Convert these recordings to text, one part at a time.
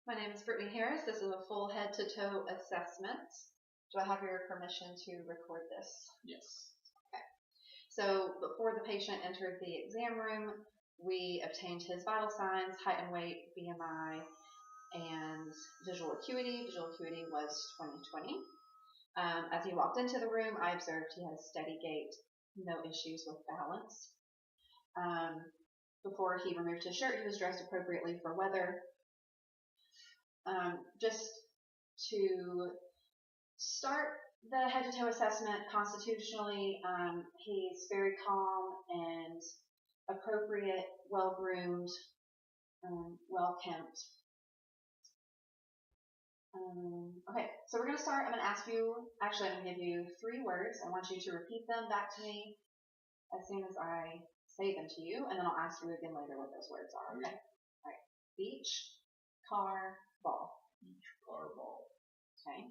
My name is Brittney Harris. This is a full head-to-toe assessment. Do I have your permission to record this? Yes. Okay. So before the patient entered the exam room, we obtained his vital signs, height and weight, BMI, and visual acuity. Visual acuity was 20/20. As he walked into the room, I observed he had a steady gait, no issues with balance. Before he removed his shirt, he was dressed appropriately for weather. Just to start the head-to-toe assessment constitutionally, he's very calm and appropriate, well-groomed, well-kempt. Okay, so we're going to start. I'm going to ask you, actually I'm going to give you 3 words. I want you to repeat them back to me as soon as I say them to you, and then I'll ask you again later what those words are, okay? All right. Beach, car, ball. Beach, car, ball. Okay.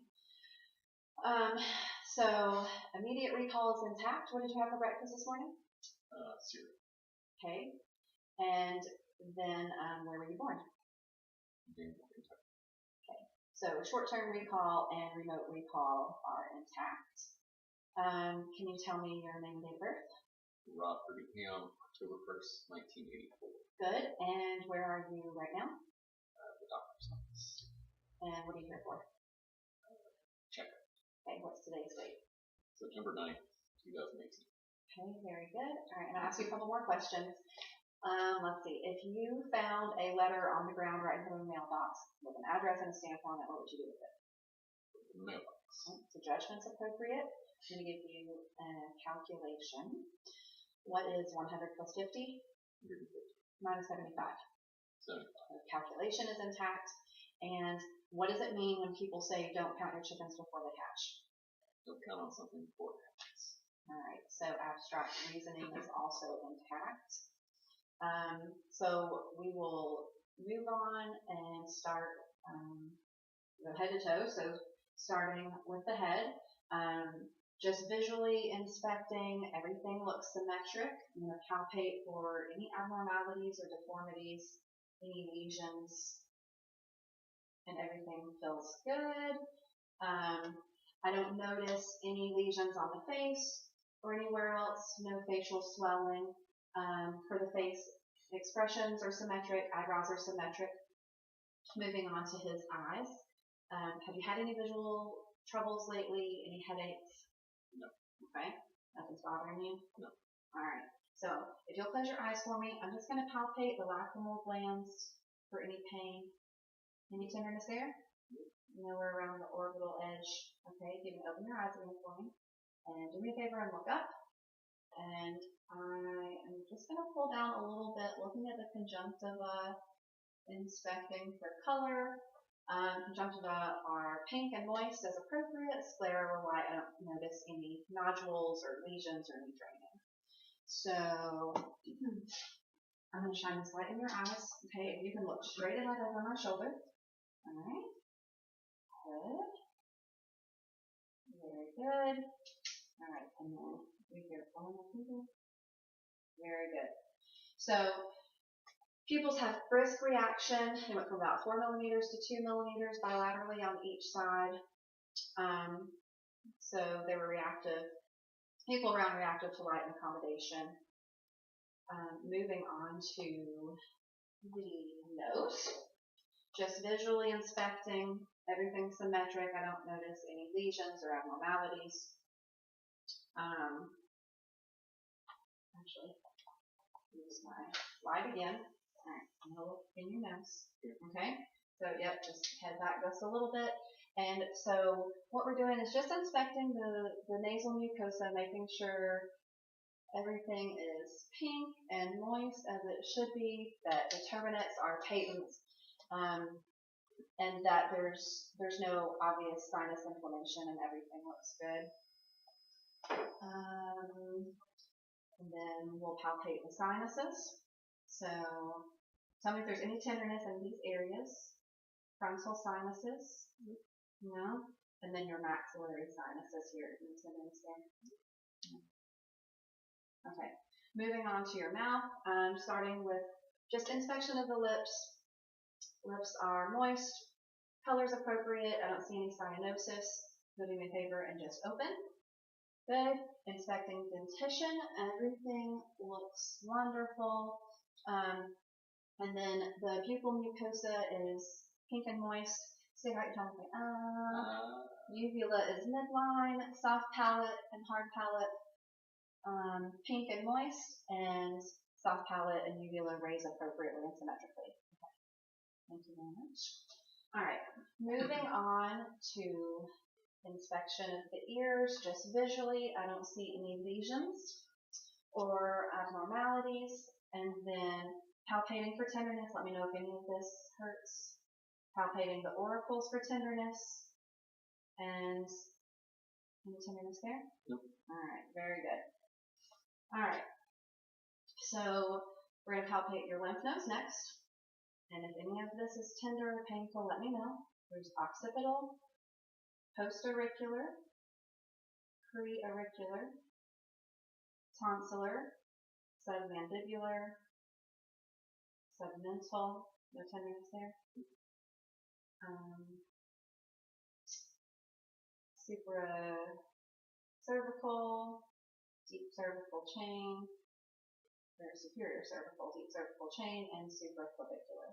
So immediate recall is intact. What did you have for breakfast this morning? Cereal. Okay. And then where were you born? Danville, Kentucky. Okay. So short-term recall and remote recall are intact. Can you tell me your name and date of birth? Rob Birmingham, October 1st, 1984. Good. And where are you right now? The doctor's office. And what are you here for? Checkup. Okay. What's today's date? September 9th, 2018. Okay. Very good. All right. I'm going to ask you a couple more questions. Let's see. If you found a letter on the ground right in front of a mailbox with an address and a stamp on it, what would you do with it? Mailbox. Okay. So judgment's appropriate. I'm going to give you a calculation. What is 100 plus 50? 150. Minus 75. 75. The calculation is intact. And what does it mean when people say don't count your chickens before they hatch? Don't count on something before it happens. All right. So abstract reasoning is also intact. So we will move on and start the head to toe. So starting with the head. Just visually inspecting, everything looks symmetric. I'm going to palpate for any abnormalities or deformities, any lesions, and everything feels good. I don't notice any lesions on the face or anywhere else, no facial swelling. For the face, expressions are symmetric, eyebrows are symmetric. Moving on to his eyes. Have you had any visual troubles lately? Any headaches? No. Okay. Nothing's bothering you? No. All right. So if you'll close your eyes for me, I'm just going to palpate the lacrimal glands for any pain. Any tenderness there? Nowhere around the orbital edge. Okay. You can open your eyes again for me. And do me a favor and look up. And I am just going to pull down a little bit, looking at the conjunctiva, inspecting for color. Conjunctiva are pink and moist as appropriate. Sclera or white, I don't notice any nodules or lesions or any draining. So I'm going to shine this light in your eyes. Okay, if you can look straight ahead over my shoulder. All right. Good. Very good. All right, and then we hear one more people. Very good. So pupils have brisk reaction. They went from about 4 millimeters to 2 millimeters bilaterally on each side. So they were reactive, equal round reactive to light and accommodation. Moving on to the nose. Just visually inspecting, everything's symmetric. I don't notice any lesions or abnormalities. Actually, use my light again. All right, I'm going to look in your nose. Okay, so yep, just head back just a little bit. And so what we're doing is just inspecting the nasal mucosa, making sure everything is pink and moist as it should be, that the terminates are patent, and that there's no obvious sinus inflammation and everything looks good. And then we'll palpate the sinuses. So tell me if there's any tenderness in these areas. Frontal sinuses, no. And then your maxillary sinuses here, any tenderness there? Okay. Moving on to your mouth, starting with just inspection of the lips, Lips are moist. Color's appropriate. I don't see any cyanosis. So do me a favor and just open. Good. Inspecting dentition. Everything looks wonderful. And then the pupil mucosa is pink and moist. See how you're telling me, uvula is midline, soft palate and hard palate, pink and moist, and soft palate and uvula raise appropriately and symmetrically. Okay. Thank you very much. All right, moving on to inspection of the ears, just visually. I don't see any lesions or abnormalities. And then palpating for tenderness. Let me know if any of this hurts. Palpating the auricles for tenderness. And any tenderness there? Nope. All right, very good. All right, so we're going to palpate your lymph nodes next. And if any of this is tender or painful, let me know. There's occipital, post-auricular, pre-auricular, tonsillar, submandibular, submental, no tenderness there. Supracervical, deep cervical chain, or superior cervical, deep cervical chain, and supraclavicular.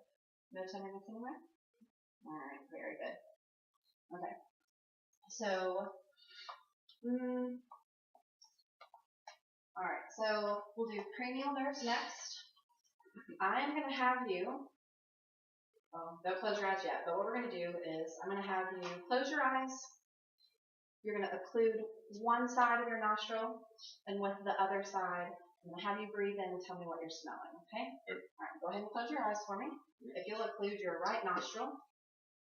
No tenderness anywhere? Alright, very good. Okay. So, alright, so we'll do cranial nerves next. I'm going to have you, don't close your eyes yet, but what we're going to do is I'm going to have you close your eyes. You're going to occlude one side of your nostril, and with the other side, I'm going to have you breathe in and tell me what you're smelling, okay? Okay. All right, go ahead and close your eyes for me. If you'll occlude your right nostril,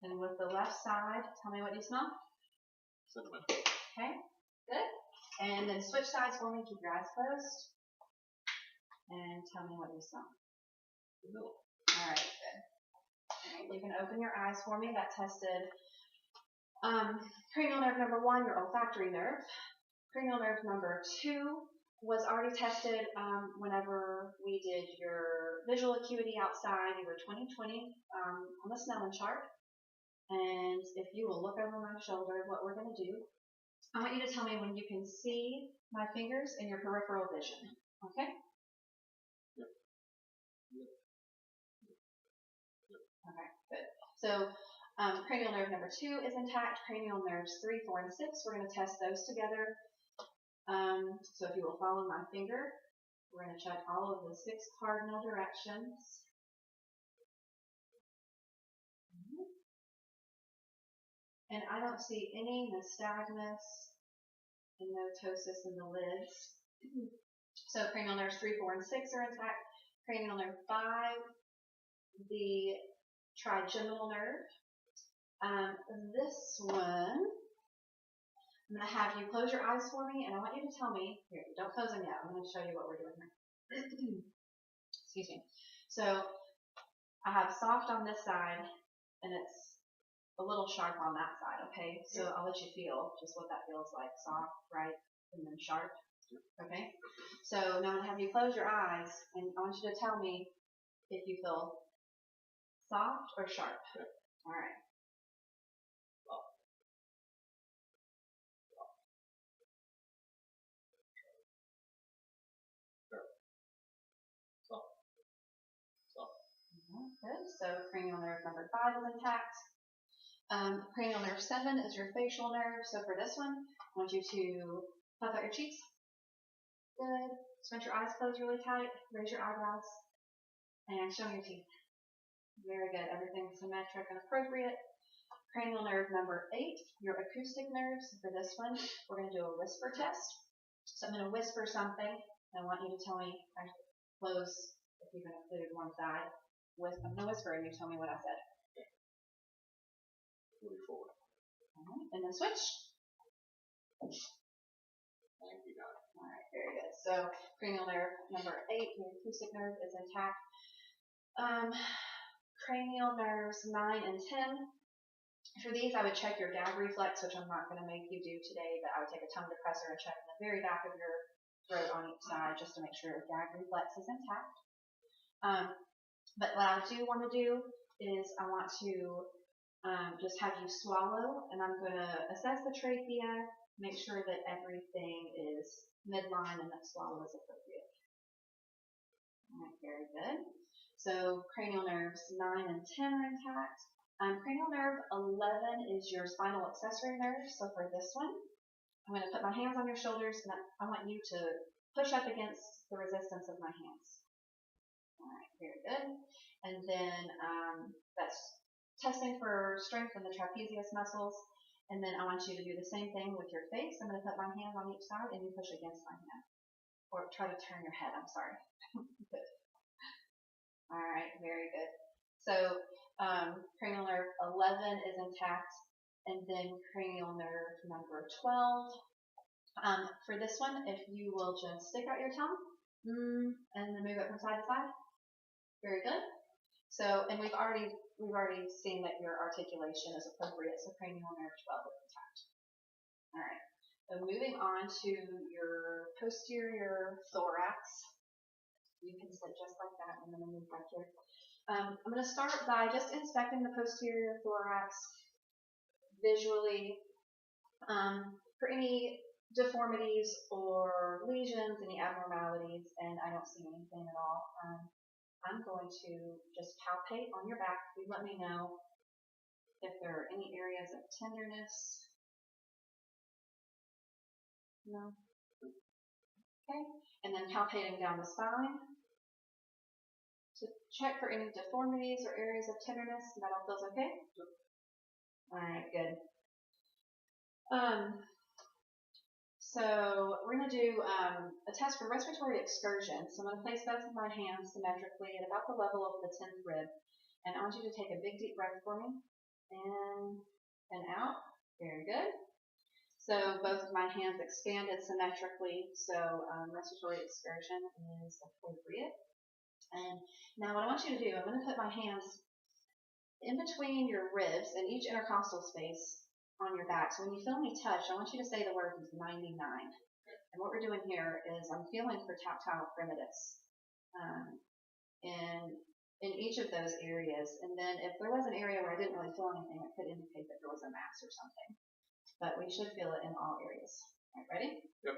and with the left side, tell me what you smell. Cinnamon. Okay, good. And then switch sides for me. Keep your eyes closed. And tell me what you smell. Vanilla. All right, good. All right, you can open your eyes for me. That tested cranial nerve number 1, your olfactory nerve. Cranial nerve number 2 was already tested whenever we did your visual acuity outside. You were 20/20 on the Snellen chart. And if you will look over my shoulder, what we're going to do, I want you to tell me when you can see my fingers in your peripheral vision. Okay? Yep. Okay, good. So cranial nerve number 2 is intact. Cranial nerves 3, 4, and 6, we're going to test those together. So if you will follow my finger, we're going to check all of the 6 cardinal directions. And I don't see any nystagmus and no ptosis in the lids. So cranial nerves 3, 4, and 6 are intact. Cranial nerve 5, the trigeminal nerve. This one, I'm going to have you close your eyes for me, and I want you to tell me, here, don't close them yet. I'm going to show you what we're doing here. Excuse me. So I have soft on this side, and it's a little sharp on that side, okay? So I'll let you feel just what that feels like. Soft, right, and then sharp. Okay? So now I'm going to have you close your eyes, and I want you to tell me if you feel soft or sharp. All right. Good. So cranial nerve number 5 is intact. Cranial nerve 7 is your facial nerve. So for this one, I want you to puff out your cheeks. Good. Squint your eyes closed really tight. Raise your eyebrows. And show me your teeth. Very good. Everything's symmetric and appropriate. Cranial nerve number 8, your acoustic nerves. For this one, we're going to do a whisper test. So I'm going to whisper something. I want you to tell me, close if you're going to include one side. I'm going to whisper and you tell me what I said. 44. Alright, and then switch. 99. Alright, very good. So cranial nerve number 8, your acoustic nerve is intact. Cranial nerves 9 and 10. For these, I would check your gag reflex, which I'm not going to make you do today, but I would take a tongue depressor and check in the very back of your throat on each side just to make sure your gag reflex is intact. But what I do want to do is I want to just have you swallow, and I'm going to assess the trachea, make sure that everything is midline and that swallow is appropriate. All right, very good. So cranial nerves 9 and 10 are intact. Cranial nerve 11 is your spinal accessory nerve. So for this one, I'm going to put my hands on your shoulders, and I want you to push up against the resistance of my hands. All right, very good. And then that's testing for strength in the trapezius muscles. And then I want you to do the same thing with your face. I'm going to put my hands on each side, and you push against my hand. Or try to turn your head, I'm sorry. Good. All right, very good. So cranial nerve 11 is intact, and then cranial nerve number 12. For this one, if you will just stick out your tongue and then move it from side to side. Very good. So, and we've already seen that your articulation is appropriate, so cranial nerve 12 is intact. All right. So moving on to your posterior thorax. You can sit just like that. I'm going to move back here. I'm going to start by just inspecting the posterior thorax visually for any deformities or lesions, any abnormalities, and I don't see anything at all. I'm going to just palpate on your back. Please let me know if there are any areas of tenderness. No? Okay. And then palpating down the spine to check for any deformities or areas of tenderness. That all feels okay? All right, good. So we're going to do a test for respiratory excursion. So I'm going to place both of my hands symmetrically at about the level of the 10th rib. And I want you to take a big deep breath for me. In and out. Very good. So both of my hands expanded symmetrically, so respiratory excursion is appropriate. And now what I want you to do, I'm going to put my hands in between your ribs in each intercostal space on your back. So when you feel me touch, I want you to say the word 99. And what we're doing here is I'm feeling for tactile primitus in each of those areas. And then if there was an area where I didn't really feel anything, it could indicate that there was a mass or something. But we should feel it in all areas. All right, ready? Yep.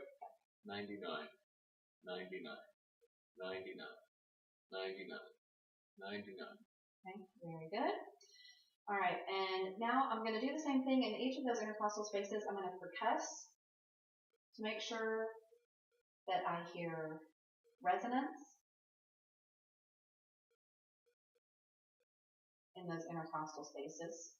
99, 99, 99, 99, 99. Okay, very good. All right, and now I'm going to do the same thing in each of those intercostal spaces. I'm going to percuss to make sure that I hear resonance in those intercostal spaces.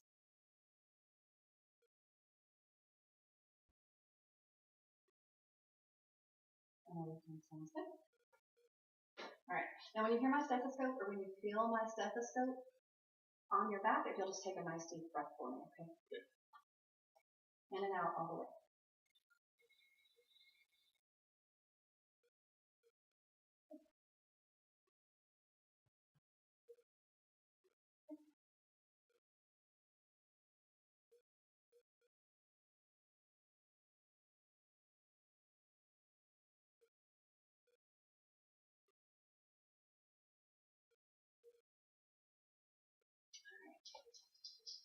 And everything sounds good. All right, now when you hear my stethoscope or when you feel my stethoscope on your back, if you'll just take a nice deep breath for me, okay? Okay. In and out all the way.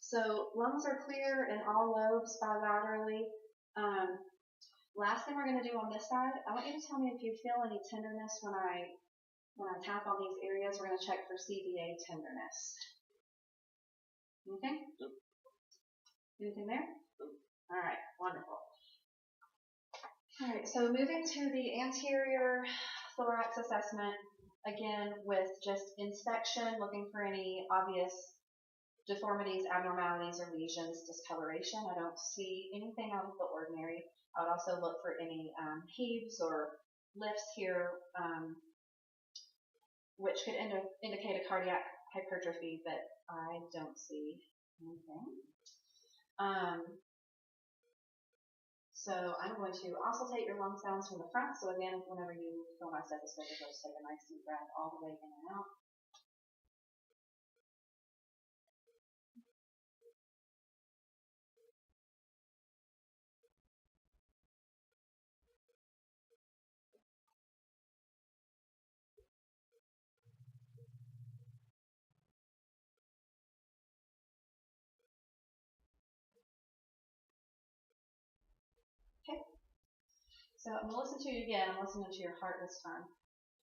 So lungs are clear in all lobes bilaterally. Last thing we're going to do on this side, I want you to tell me if you feel any tenderness when I tap on these areas. We're going to check for CVA tenderness. Okay? Yep. Anything there? Yep. All right, wonderful. All right, so moving to the anterior thorax assessment, again with just inspection, looking for any obvious deformities, abnormalities, or lesions, discoloration. I don't see anything out of the ordinary. I would also look for any heaves or lifts here, which could indicate a cardiac hypertrophy, but I don't see anything. So I'm going to oscillate your lung sounds from the front. So again, whenever you feel my stethoscope, just take a nice deep breath all the way in and out. So I'm going to listen to you again. I'm listening to your heart this time.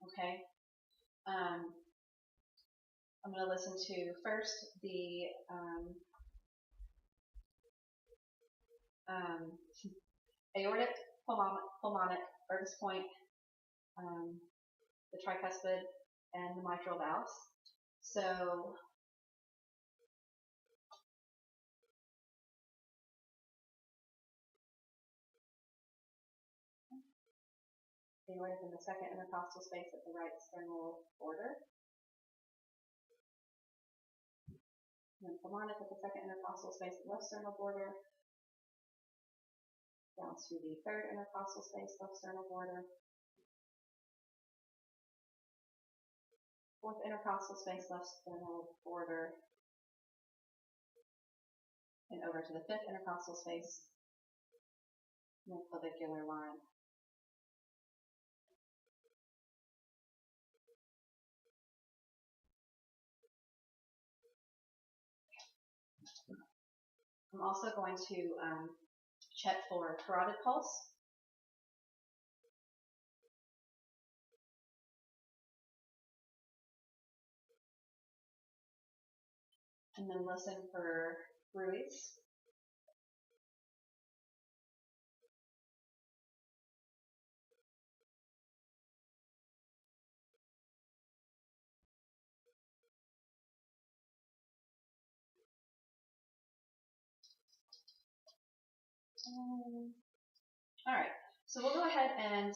Okay? I'm going to listen to first the aortic, pulmonic, Ergus point, the tricuspid, and the mitral valves. So aortic in the second intercostal space at the right sternal border. And then pulmonic at the second intercostal space at the left sternal border. Down to the third intercostal space, left sternal border. Fourth intercostal space, left sternal border. And over to the fifth intercostal space, midclavicular line. I'm also going to check for carotid pulse. And then listen for bruits. All right, so we'll go ahead and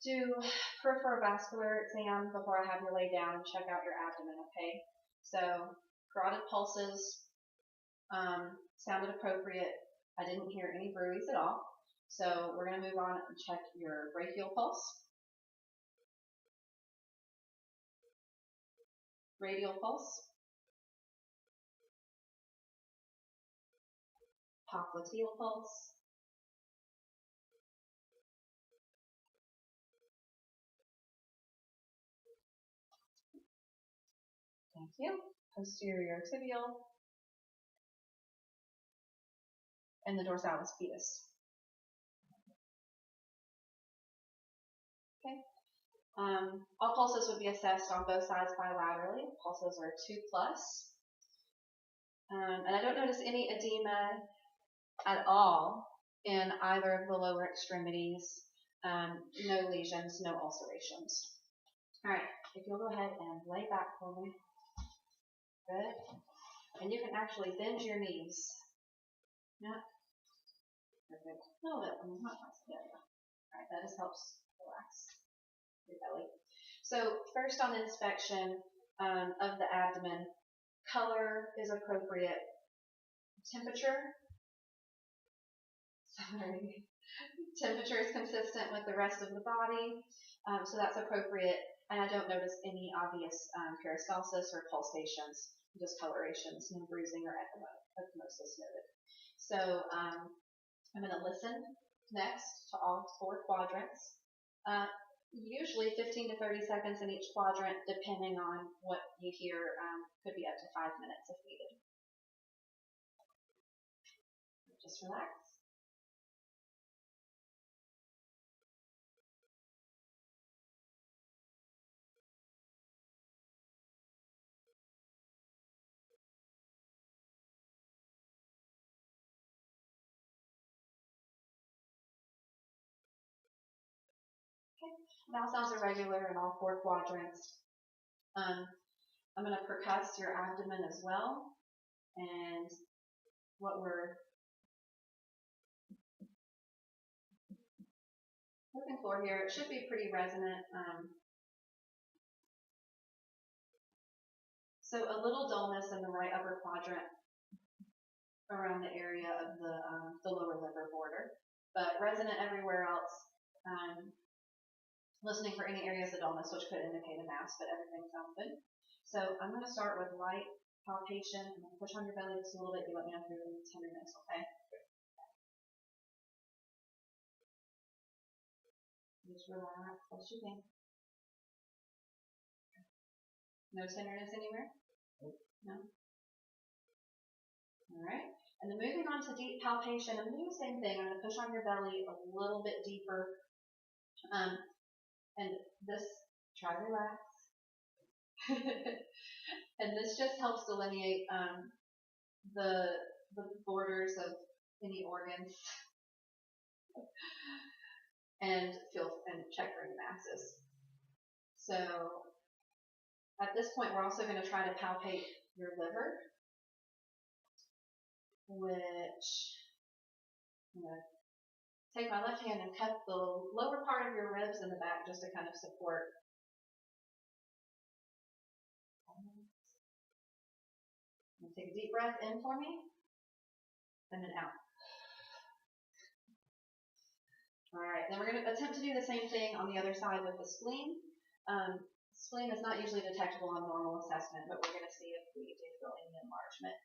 do peripheral vascular exam before I have you lay down and check out your abdomen, okay? So carotid pulses sounded appropriate. I didn't hear any bruits at all. So we're going to move on and check your brachial pulse, radial pulse, popliteal pulse, thank you, posterior tibial, and the dorsalis pedis. Okay. All pulses would be assessed on both sides bilaterally. Pulses are 2+. And I don't notice any edema at all in either of the lower extremities. No lesions, no ulcerations. All right, if you'll go ahead and lay back for me. Good. And you can actually bend your knees. Yeah. Perfect. A little bit. There we go. All right, that just helps relax your belly. So first on inspection of the abdomen, color is appropriate. Temperature. Sorry. Temperature is consistent with the rest of the body, so that's appropriate. And I don't notice any obvious peristalsis or pulsations, discolorations, no bruising or ecchymosis noted. So I'm going to listen next to all 4 quadrants. Usually 15 to 30 seconds in each quadrant, depending on what you hear. Could be up to 5 minutes if needed. Just relax. Now sounds irregular in all 4 quadrants. I'm going to percuss your abdomen as well. And what we're looking for here, it should be pretty resonant. So a little dullness in the right upper quadrant around the area of the lower liver border, but resonant everywhere else. Listening for any areas of dullness, which could indicate a mass, but everything sounds good. So I'm going to start with light palpation. I'm going to push on your belly just a little bit. You let me know if you're in tenderness, okay? Just relax as you can. No tenderness anywhere? No? All right. And then moving on to deep palpation, I'm going to do the same thing. I'm going to push on your belly a little bit deeper. And this, try to relax. And this just helps delineate the borders of any organs and check for any masses. So at this point, we're also going to try to palpate your liver, which I'm going to take my left hand and cup the lower part of your ribs in the back just to kind of support. Take a deep breath in for me, and then out. All right, then we're going to attempt to do the same thing on the other side with the spleen. Spleen is not usually detectable on normal assessment, but we're going to see if we do feel any enlargement.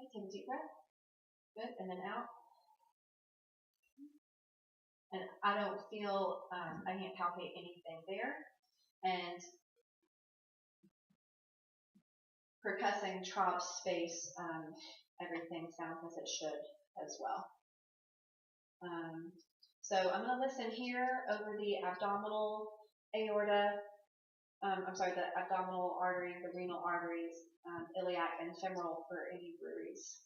Okay, take a deep breath. Good, and then out. And I don't feel, I can't palpate anything there. And percussing trough space, everything sounds as it should as well. So I'm going to listen here over the abdominal aorta, the abdominal artery, the renal arteries, iliac and femoral for any bruits.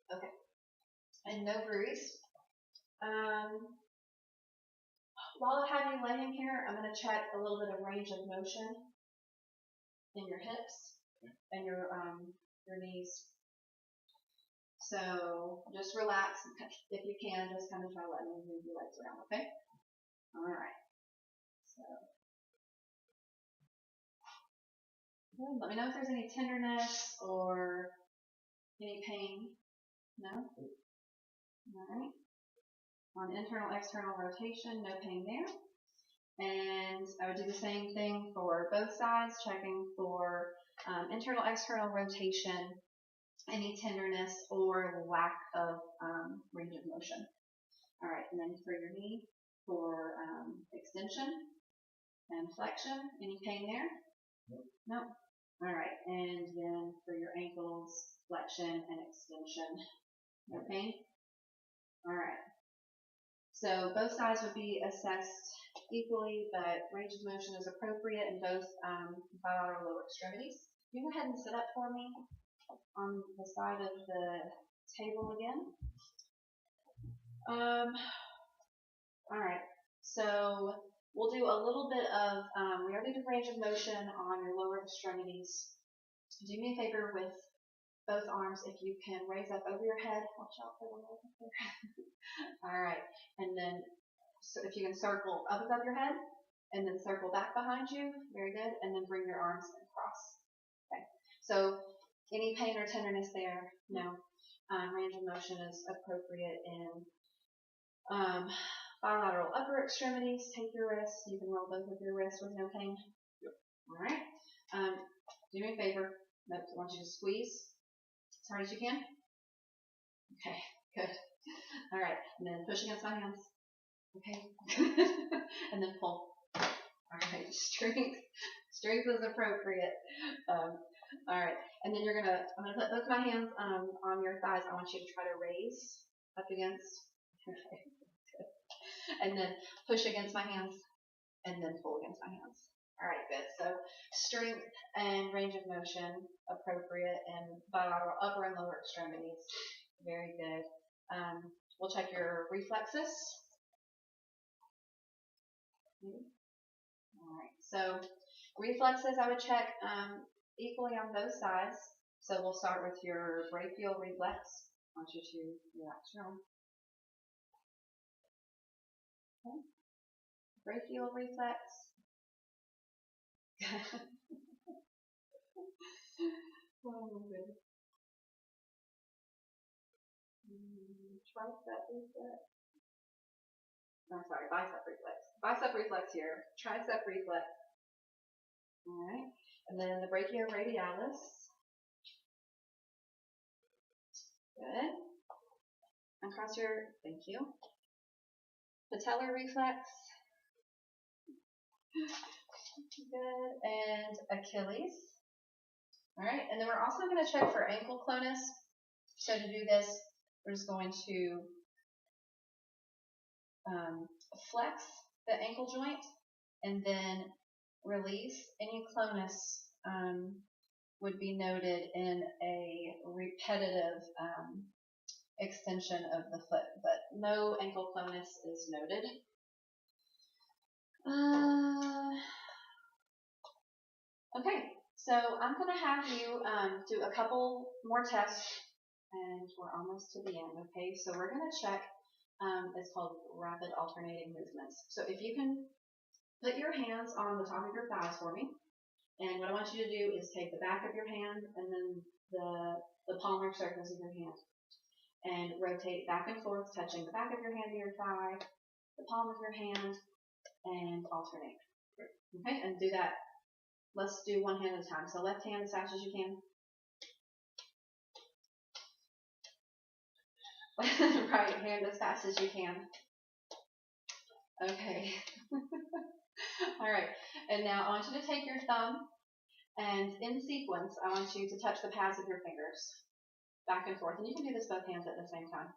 Okay, and no bruise. While I have you laying here, I'm going to check a little bit of range of motion in your hips and your knees. So just relax, if you can, just kind of try letting me move your legs around, okay? All right. So good. Let me know if there's any tenderness or any pain. No? All right. On internal, external rotation, no pain there. And I would do the same thing for both sides, checking for internal, external rotation, any tenderness or lack of range of motion. All right, and then for your knee, for extension and flexion, any pain there? No. All right, and then for your ankles, flexion and extension, no pain? All right. So both sides would be assessed equally, but range of motion is appropriate in both bilateral lower extremities. You go ahead and sit up for me on the side of the table again. All right, so we'll do a little bit of, we already did range of motion on your lower extremities. Do me a favor with both arms, if you can raise up over your head. Watch out for the leg up there. All right, and then so if you can circle up above your head, and then circle back behind you, very good, and then bring your arms across. Okay, so any pain or tenderness there? No. Range of motion is appropriate in bilateral upper extremities. Take your wrists. You can roll both of your wrists with no pain. Yep. All right. Do me a favor. Nope, I want you to squeeze as hard as you can. Okay, good. All right, and then push against my hands. Okay, and then pull. All right, strength is appropriate. All right, and then I'm gonna put both my hands on your thighs. I want you to try to raise up against. Okay, good. And then push against my hands, and then pull against my hands. All right, good. So strength and range of motion appropriate in bilateral upper and lower extremities. Very good. We'll check your reflexes. All right. So reflexes, I would check equally on both sides. So we'll start with your brachial reflex. I want you to relax your arm. Okay. brachial reflex. Oh, good. Tricep reflex. I'm sorry, bicep reflex. Bicep reflex here. Tricep reflex. Alright. And then the brachioradialis. Good. Uncross your, thank you. Patellar reflex. Good. And Achilles. Alright. And then we're also going to check for ankle clonus. So to do this, we're just going to flex the ankle joint and then release. Any clonus would be noted in a repetitive extension of the foot, but no ankle clonus is noted. Okay, so I'm going to have you do a couple more tests, and we're almost to the end. Okay, so we're going to check. It's called rapid alternating movements. So if you can put your hands on the top of your thighs for me, and what I want you to do is take the back of your hand and then the palmar surface of your hand and rotate back and forth, touching the back of your hand to your thigh, the palm of your hand, and alternate. Okay, and do that. Let's do one hand at a time. So left hand as fast as you can. Right hand as fast as you can. Okay. All right. And now I want you to take your thumb, and in sequence, I want you to touch the pads of your fingers back and forth. And you can do this both hands at the same time.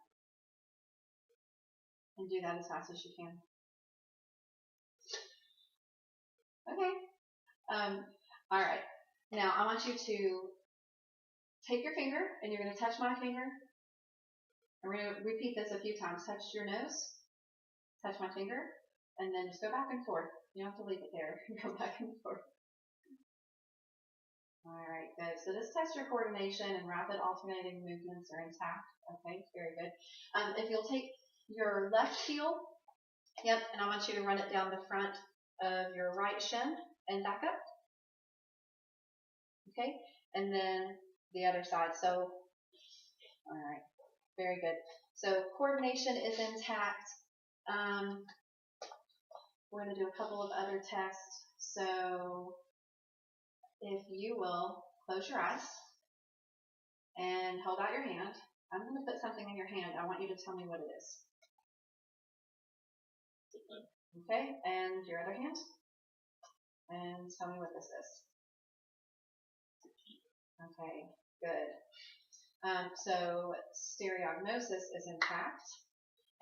And do that as fast as you can. Okay. All right. Now I want you to take your finger, and you're going to touch my finger. And we're going to repeat this a few times. Touch your nose, touch my finger, and then just go back and forth. You don't have to leave it there. Go back and forth. All right, good. So this tests your coordination, and rapid alternating movements are intact. Okay, very good. If you'll take your left heel, yep, and I want you to run it down the front of your right shin and back up. Okay, and then the other side. So, all right, very good. So coordination is intact. We're going to do a couple of other tests. So if you will close your eyes and hold out your hand. I'm going to put something in your hand. I want you to tell me what it is. Okay, and your other hand. And tell me what this is. Okay, good. So stereognosis is intact.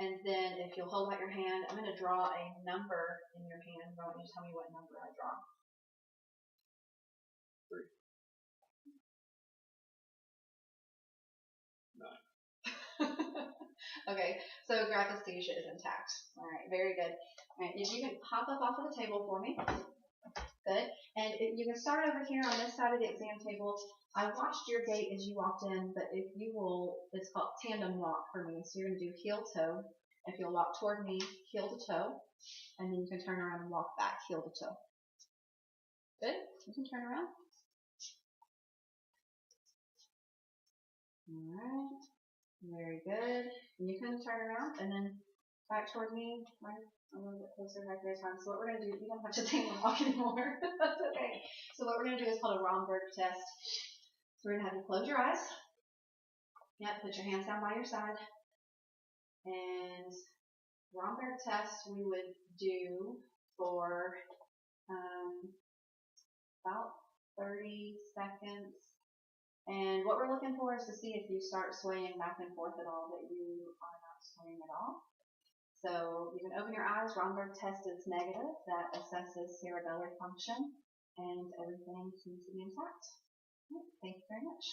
And then if you'll hold out your hand, I'm going to draw a number in your hand. I want you to tell me what number I draw. 3. 9. Okay, so graphesthesia is intact. All right, very good. All right, if you can hop up off of the table for me. Good. And you can start over here on this side of the exam table. I watched your gait as you walked in, but if you will, it's called tandem walk for me. So you're going to do heel toe. If you'll walk toward me, heel to toe, and then you can turn around and walk back, heel to toe. Good. You can turn around. All right. Very good. And you can turn around and then back toward me, right? A little bit closer right there. So what we're going to do, you don't have to tandem walk anymore. That's okay. So what we're going to do is called a Romberg test. So we're going to have you close your eyes. Yep, put your hands down by your side. And Romberg test we would do for about 30 seconds. And what we're looking for is to see if you start swaying back and forth at all, but you are not swaying at all. So you can open your eyes. Romberg test is negative. That assesses cerebellar function, and everything seems to be intact. Thank you very much.